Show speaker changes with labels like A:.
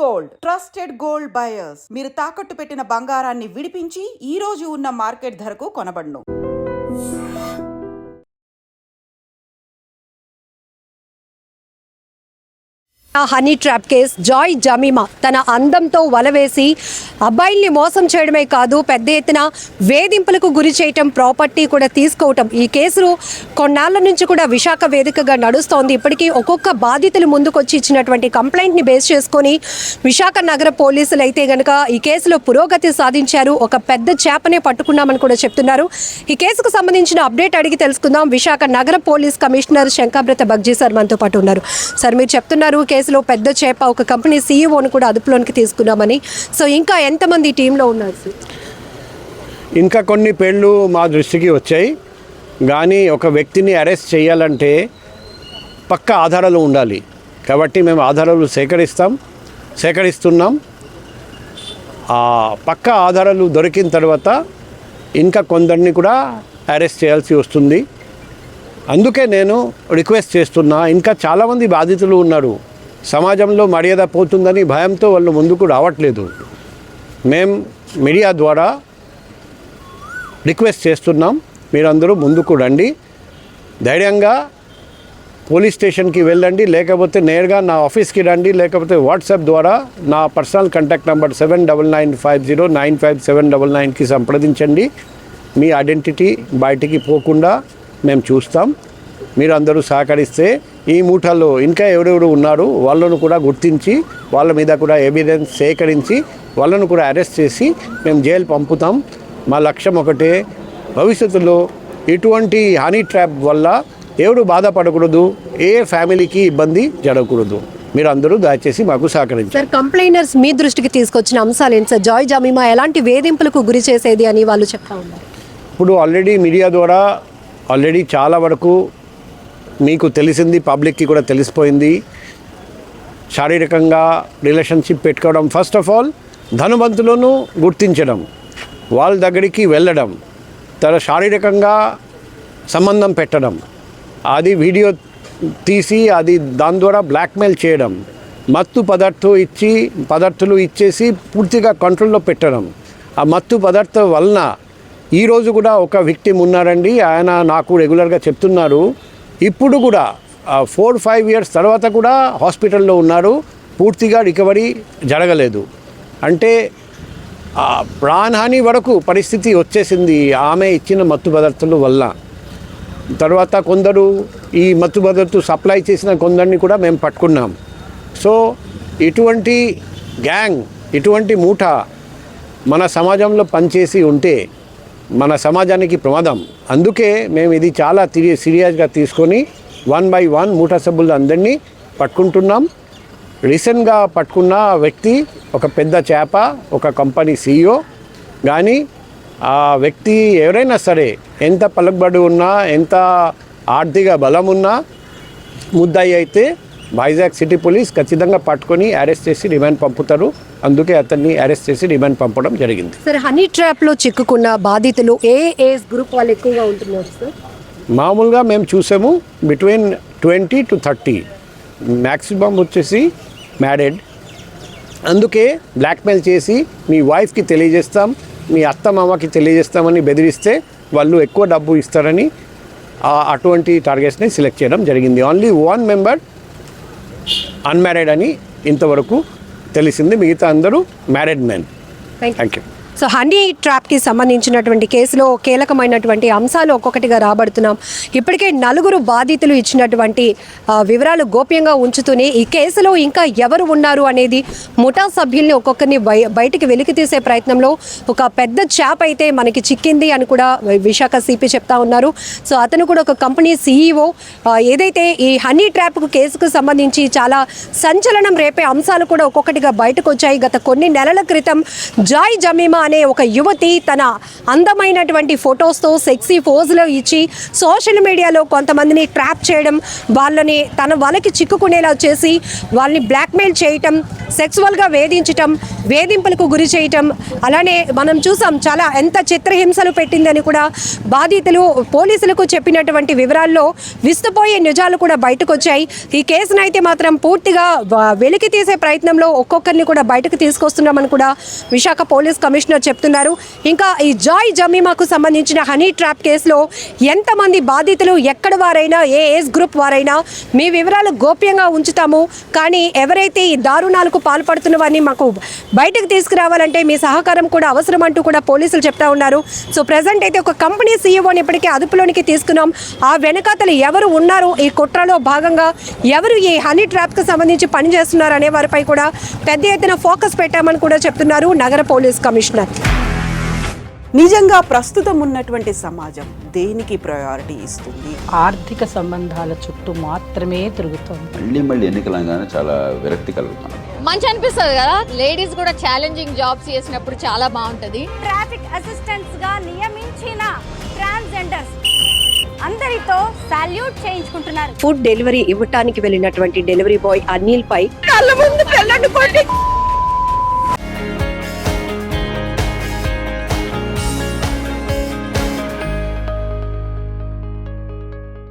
A: Gold trusted gold buyers మీరు తాకట్టు పెట్టిన బంగారాన్ని విడిపించి ఈ రోజు ఉన్న మార్కెట్ ధరకు కొనబడును.
B: Honey trap case Joy Jemima తన అందంతో వలవేసి అబ్బాయిల్ని మోసం చేయడమే కాదు పెద్ద ఎత్తున వేధింపులకు గురి చేయటం, ప్రాపర్టీ కూడా తీసుకోవటం. ఈ కేసులు కొన్నాళ్ల నుంచి కూడా విశాఖ వేదికగా నడుస్తోంది. ఇప్పటికీ ఒక్కొక్క బాధితులు ముందుకొచ్చి ఇచ్చినటువంటి కంప్లైంట్ని బేస్ చేసుకొని విశాఖ నగర పోలీసులు అయితే గనక ఈ కేసులో పురోగతి సాధించారు. ఒక పెద్ద చేపనే పట్టుకున్నామని కూడా చెప్తున్నారు. ఈ కేసుకు సంబంధించిన అప్డేట్ అడిగి తెలుసుకుందాం. విశాఖ నగర పోలీస్ కమిషనర్ శంకాబ్రత బగ్జీ సార్ మనతో పాటు ఉన్నారు. సార్, మీరు చెప్తున్నారు కేసులో పెద్ద చేప ఒక కంపెనీ సీఈఓను కూడా అదుపులోనికి తీసుకున్నామని. సో ఇంకా ఎంతమంది టీంలో ఉన్నారు సార్?
C: ఇంకా కొన్ని పేర్లు మా దృష్టికి వచ్చాయి. కానీ ఒక వ్యక్తిని అరెస్ట్ చేయాలంటే పక్కా ఆధారాలు ఉండాలి. కాబట్టి మేము ఆధారాలు సేకరిస్తున్నాం. ఆ పక్కా ఆధారాలు దొరికిన తర్వాత ఇంకా కొందరిని కూడా అరెస్ట్ చేయాల్సి వస్తుంది. అందుకే నేను రిక్వెస్ట్ చేస్తున్నా, ఇంకా చాలామంది బాధితులు ఉన్నారు. సమాజంలో మర్యాద పోతుందని భయంతో వాళ్ళు ముందుకు రావట్లేదు. మేము మీడియా ద్వారా రిక్వెస్ట్ చేస్తున్నాం, మీరందరూ ముందుకు రండి, ధైర్యంగా పోలీస్ స్టేషన్కి వెళ్ళండి, లేకపోతే నేరుగా నా ఆఫీస్కి రండి, లేకపోతే వాట్సాప్ ద్వారా నా పర్సనల్ కాంటాక్ట్ నెంబర్ 7995095799కి సంప్రదించండి. మీ ఐడెంటిటీ బయటికి పోకుండా మేము చూస్తాం. మీరు అందరూ సహకరిస్తే ఈ మూటల్లో ఇంకా ఎవరెవరు ఉన్నారు వాళ్ళను కూడా గుర్తించి వాళ్ళ మీద కూడా ఎవిడెన్స్ సేకరించి వాళ్ళను కూడా అరెస్ట్ చేసి మేము జైలు పంపుతాం. మా లక్ష్యం ఒకటే, భవిష్యత్తులో ఇటువంటి హనీ ట్రాప్ వల్ల ఎవరు బాధపడకూడదు, ఏ ఫ్యామిలీకి ఇబ్బంది జరగకూడదు. మీరు అందరూ దయచేసి మాకు సహకరించారు.
B: సార్, కంప్లైనర్స్ మీ దృష్టికి తీసుకొచ్చిన అంశాలు ఏంటి సార్? జాయ్ జమీమా ఎలాంటి వేధింపులకు గురి చేసేది అని వాళ్ళు చెప్తా ఉన్నారు.
C: ఇప్పుడు ఆల్రెడీ మీడియా ద్వారా చాలా వరకు మీకు తెలిసింది, పబ్లిక్కి కూడా తెలిసిపోయింది. శారీరకంగా రిలేషన్షిప్ పెట్టుకోవడం, ఫస్ట్ ఆఫ్ ఆల్ ధనవంతులను గుర్తించడం, వాళ్ళ దగ్గరికి వెళ్ళడం, శారీరకంగా సంబంధం పెట్టడం, అది వీడియో తీసి అది దాని ద్వారా బ్లాక్మెయిల్ చేయడం, మత్తు పదార్థాలు ఇచ్చేసి పూర్తిగా కంట్రోల్లో పెట్టడం. ఆ మత్తు పదార్థం వలన ఈరోజు కూడా ఒక విక్టిమ్ ఉన్నారండి. ఆయన నాకు రెగ్యులర్గా చెప్తున్నారు, ఇప్పుడు కూడా 4-5 years తర్వాత కూడా హాస్పిటల్లో ఉన్నారు, పూర్తిగా రికవరీ జరగలేదు. అంటే ప్రాణహాని వరకు పరిస్థితి వచ్చేసింది ఆమె ఇచ్చిన మత్తు పదార్థాల వల్ల. తర్వాత కొందరు ఈ మత్తు పదార్థాలు సప్లై చేసిన కొందరిని కూడా మేము పట్టుకున్నాం. సో ఇటువంటి గ్యాంగ్, ఇటువంటి మూట మన సమాజంలో పనిచేసి ఉంటే మన సమాజానికి ప్రమాదం. అందుకే మేము ఇది చాలా సీరియస్గా తీసుకొని 1 by 1 మూటా సభ్యులు అందరినీ పట్టుకుంటున్నాం. రీసెంట్గా పట్టుకున్న వ్యక్తి ఒక పెద్ద చేప, ఒక కంపెనీ సీఈఓ. కానీ ఆ వ్యక్తి ఎవరైనా సరే, ఎంత పలుకుబడి ఉన్నా, ఎంత ఆర్థిక బలం ఉన్నా, ముద్దాయి అయితే వైజాగ్ సిటీ పోలీస్ ఖచ్చితంగా పట్టుకొని అరెస్ట్ చేసి రిమాండ్ పంపుతారు. అందుకే అతన్ని అరెస్ట్ చేసి రిమాండ్ పంపడం జరిగింది.
B: సార్, హనీ ట్రాప్లో చిక్కుకున్న బాధితులు ఏ ఏజ్ గ్రూప్ వాళ్ళు ఎక్కువగా ఉంటున్నారు సార్?
C: మామూలుగా మేము చూసాము బిట్వీన్ 20 to 30, మ్యాక్సిమం వచ్చేసి మ్యారీడ్. అందుకే బ్లాక్మెయిల్ చేసి మీ వైఫ్కి తెలియజేస్తాం, మీ అత్త మామకి తెలియజేస్తామని బెదిరిస్తే వాళ్ళు ఎక్కువ డబ్బు ఇస్తారని అటువంటి టార్గెట్స్ని సెలెక్ట్ చేయడం జరిగింది. ఓన్లీ 1 member అన్మ్యారీడ్ అని ఇంతవరకు తెలిసింది, మిగతా అందరూ married men. Thank you.
B: So honey ట్రాప్కి సంబంధించినటువంటి కేసులో కీలకమైనటువంటి అంశాలు ఒక్కొక్కటిగా రాబడుతున్నాం. ఇప్పటికే 4 బాధితులు ఇచ్చినటువంటి వివరాలు గోప్యంగా ఉంచుతూనే ఈ కేసులో ఇంకా ఎవరు ఉన్నారు అనేది ముఠా సభ్యుల్ని ఒక్కొక్కరిని బయటికి వెలికి తీసే ప్రయత్నంలో ఒక పెద్ద చేప అయితే మనకి చిక్కింది అని కూడా విశాఖ సిపి చెప్తా ఉన్నారు. సో అతను కూడా ఒక కంపెనీ సీఈఓ. ఏదైతే ఈ హనీ ట్రాప్ కేసుకు సంబంధించి చాలా సంచలనం రేపే అంశాలు కూడా ఒక్కొక్కటిగా బయటకు వచ్చాయి. గత కొన్ని నెలల క్రితం జాయ్ జమీమా అనే ఒక యువతి తన అందమైనటువంటి ఫొటోస్తో సెక్సీ పోజులో ఇచ్చి సోషల్ మీడియాలో కొంతమందిని ట్రాప్ చేయడం, వాళ్ళని తన వలకి చిక్కుకునేలా చేసి వాళ్ళని బ్లాక్మెయిల్ చేయటం, సెక్సువల్గా వేధించటం, వేధింపులకు గురి చేయటం, అలానే మనం చూసాం చాలా ఎంత చిత్రహింసలు పెట్టిందని కూడా బాధితులు పోలీసులకు చెప్పినటువంటి వివరాల్లో విస్తుపోయే నిజాలు కూడా బయటకు వచ్చాయి. ఈ కేసును అయితే మాత్రం పూర్తిగా వెలికి తీసే ప్రయత్నంలో ఒక్కొక్కరిని కూడా బయటకు తీసుకొస్తున్నామని కూడా విశాఖ పోలీస్ కమిషనర్ చెప్తున్నారు. ఇంకా ఈ జాయ్ జమీమాకు సంబంధించిన హనీ ట్రాప్ కేసులో ఎంతమంది బాధితులు ఎక్కడ వారైనా, ఏ ఏజ్ గ్రూప్ వారైనా మీ వివరాలు గోప్యంగా ఉంచుతాము, కానీ ఎవరైతే ఈ దారుణాలకు పాల్పడుతున్న వారిని మాకు బయటకు తీసుకురావాలంటే మీ సహకారం కూడా అవసరం అంటూ కూడా పోలీసులు చెప్తా ఉన్నారు. సో ప్రెసెంట్ అయితే ఒక కంపెనీ సీఈఓని ఇప్పటికే అదుపులోనికి తీసుకున్నాం. ఆ వెనకాతలు ఎవరు ఉన్నారు, ఈ కుట్రలో భాగంగా ఎవరు ఈ హనీ ట్రాప్కి సంబంధించి పనిచేస్తున్నారు అనే వారిపై కూడా పెద్ద ఎత్తున ఫోకస్ పెట్టామని కూడా చెప్తున్నారు నగర పోలీస్ కమిషనర్.
A: నిజంగా ప్రస్తుతం ఉన్నటువంటి సమాజం దేనికి ప్రయారిటీ ఇస్తుంది?
D: ఆర్థిక సంబంధాల చుట్టూ మాత్రమే తిరుగుతుంది.
E: మళ్ళీ ఎన్నికలంగానే చాలా విరక్తి కలుగుతాను.
F: మంచి అనిపిస్తుంది కదా, లేడీస్ కూడా ఛాలెంజింగ్ జాబ్స్ చేసినప్పుడు చాలా బాగుంటది.
G: ట్రాఫిక్ అసిస్టెంట్స్ గా నియమించిన ట్రాన్స్జెండర్స్ అందరితో సాల్యూట్ చేయించుకుంటున్నారు.
B: ఫుడ్ డెలివరీ ఇవ్వటానికి వెళ్ళినటువంటి డెలివరీ బాయ్ అనిల్ పై కళ్ళ ముందు